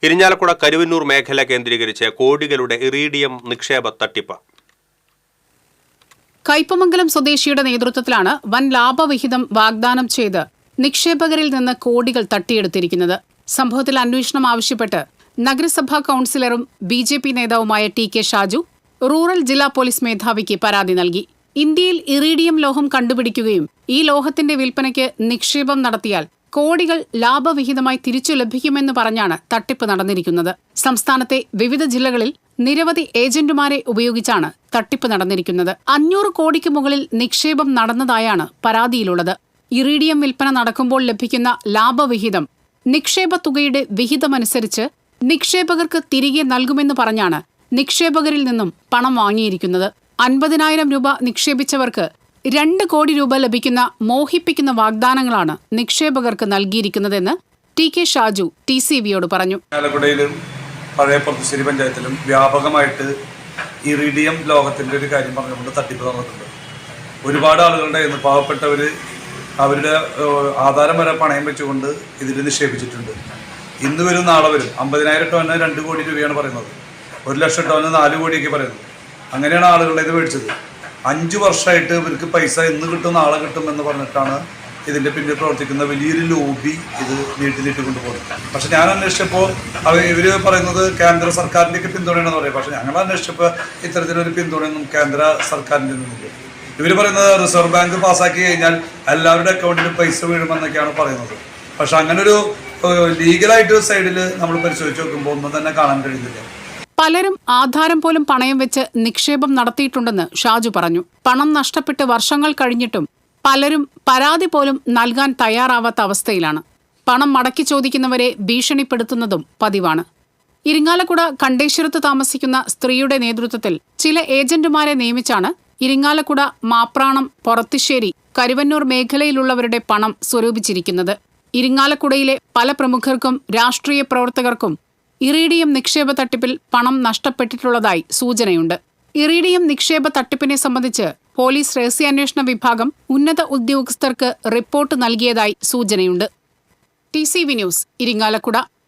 ഇരിങ്ങാലക്കുട കരുവന്നൂർ മേഖല കേന്ദ്രീകരിച്ച് കോടികളുടെ ഇറീഡിയം നിക്ഷേപ തട്ടിപ്പ്. കയ്പമംഗലം സ്വദേശിയുടെ നേതൃത്വത്തിലാണ് വൻ ലാഭവിഹിതം വാഗ്ദാനം ചെയ്ത് നിക്ഷേപകരിൽ നിന്ന് കോടികൾ തട്ടിയെടുത്തിരിക്കുന്നത്. സംഭവത്തിൽ അന്വേഷണം ആവശ്യപ്പെട്ട് നഗരസഭാ കൌൺസിലറും BJP നേതാവുമായ TK ഷാജു റൂറൽ ജില്ലാ പോലീസ് മേധാവിക്ക് പരാതി നൽകി. ഇന്ത്യയിൽ ഇറീഡിയം ലോഹം കണ്ടുപിടിക്കുകയും ഈ ലോഹത്തിന്റെ വിൽപ്പനയ്ക്ക് നിക്ഷേപം നടത്തിയാൽ കോടികൾ ലാഭവിഹിതമായി തിരിച്ചു ലഭിക്കുമെന്ന് പറഞ്ഞാണ് തട്ടിപ്പ് നടന്നിരിക്കുന്നത്. സംസ്ഥാനത്തെ വിവിധ ജില്ലകളിൽ നിരവധി ഏജന്റുമാരെ ഉപയോഗിച്ചാണ് തട്ടിപ്പ് നടന്നിരിക്കുന്നത്. 500 കോടിക്ക് മുകളിൽ നിക്ഷേപം നടന്നതായാണ് പരാതിയിലുള്ളത്. ഇറീഡിയം വിൽപ്പന നടക്കുമ്പോൾ ലഭിക്കുന്ന ലാഭവിഹിതം നിക്ഷേപ തുകയുടെ വിഹിതമനുസരിച്ച് നിക്ഷേപകർക്ക് തിരികെ നൽകുമെന്ന് പറഞ്ഞാണ് നിക്ഷേപകരിൽ നിന്നും പണം വാങ്ങിയിരിക്കുന്നത്. 50,000 രൂപ നിക്ഷേപിച്ചവർക്ക് 2 കോടി രൂപ ലഭിക്കുന്ന മോഹിപ്പിക്കുന്ന വാഗ്ദാനങ്ങളാണ് നിക്ഷേപകർക്ക് നൽകിയിരിക്കുന്നതെന്ന് TK ഷാജു TCVയോട് പറഞ്ഞു. പഴയ പൊത്തുശ്ശേരി പഞ്ചായത്തിലും വ്യാപകമായിട്ട് ഇറീഡിയം ലോഹത്തിൻ്റെ ഒരു കാര്യം പറഞ്ഞുകൊണ്ട് തട്ടിപ്പ് നടന്നിട്ടുണ്ട്. ഒരുപാട് ആളുകളുടെ പാവപ്പെട്ടവർ അവരുടെ ആധാരം വരെ പണയം വെച്ചുകൊണ്ട് ഇതിൽ നിക്ഷേപിച്ചിട്ടുണ്ട്. ഇന്ന് വരും നാളെ വരും. 50,000 ടോന് 2 കോടി രൂപയാണ് പറയുന്നത്. 1 ലക്ഷം ടോന് 4 കോടിയൊക്കെ പറയുന്നത്. അങ്ങനെയാണ് ആളുകളുടെ ഇത് മേടിച്ചത്. 5 വർഷമായിട്ട് ഇവർക്ക് പൈസ ഇന്ന് കിട്ടും നാളെ കിട്ടും എന്ന് പറഞ്ഞിട്ടാണ് ഇതിൻ്റെ പിന്നിൽ പ്രവർത്തിക്കുന്ന വലിയൊരു ലോബി ഇത് നീട്ടി കൊണ്ടുപോകുന്നത്. പക്ഷെ ഞാൻ അന്വേഷിച്ചപ്പോൾ ഇവർ പറയുന്നത് കേന്ദ്ര സർക്കാരിൻ്റെയൊക്കെ പിന്തുണയാണെന്ന് പറയും. പക്ഷെ ഞങ്ങൾ അന്വേഷിച്ചപ്പോൾ ഇത്തരത്തിലൊരു പിന്തുണയൊന്നും കേന്ദ്ര സർക്കാരിൻ്റെ നിന്നില്ല. ഇവർ പറയുന്നത് റിസർവ് ബാങ്ക് പാസ്സാക്കി കഴിഞ്ഞാൽ എല്ലാവരുടെ അക്കൗണ്ടിലും പൈസ വീഴുമെന്നൊക്കെയാണ് പറയുന്നത്. പക്ഷെ അങ്ങനൊരു ലീഗലായിട്ട് സൈഡിൽ നമ്മൾ പരിശോധിച്ച് നോക്കുമ്പോൾ ഒന്നും തന്നെ കാണാൻ കഴിയുന്നില്ല. പലരും ആധാരം പോലും പണയം വെച്ച് നിക്ഷേപം നടത്തിയിട്ടുണ്ടെന്ന് ഷാജു പറഞ്ഞു. പണം നഷ്ടപ്പെട്ട് വർഷങ്ങൾ കഴിഞ്ഞിട്ടും പലരും പരാതി പോലും നൽകാൻ തയ്യാറാവാത്ത അവസ്ഥയിലാണ്. പണം മടക്കി ചോദിക്കുന്നവരെ ഭീഷണിപ്പെടുത്തുന്നതും പതിവാണ്. ഇരിങ്ങാലക്കുട കണ്ടേശ്വരത്ത് താമസിക്കുന്ന സ്ത്രീയുടെ നേതൃത്വത്തിൽ ചില ഏജന്റുമാരെ നിയമിച്ചാണ് ഇരിങ്ങാലക്കുട, മാപ്രാണം, പൊറത്തിശ്ശേരി, കരുവന്നൂർ മേഖലയിലുള്ളവരുടെ പണം സ്വരൂപിച്ചിരിക്കുന്നത്. ഇരിങ്ങാലക്കുടയിലെ പല പ്രമുഖർക്കും രാഷ്ട്രീയ പ്രവർത്തകർക്കും ഇറീഡിയം നിക്ഷേപ തട്ടിപ്പിൽ പണം നഷ്ടപ്പെട്ടിട്ടുള്ളതായി സൂചനയുണ്ട്. ഇറീഡിയം നിക്ഷേപ തട്ടിപ്പിനെ സംബന്ധിച്ച് പോലീസ് രഹസ്യാന്വേഷണ വിഭാഗം ഉന്നത ഉദ്യോഗസ്ഥർക്ക് റിപ്പോർട്ട് നൽകിയതായി സൂചനയുണ്ട്. TCV news, Irinjalakuda.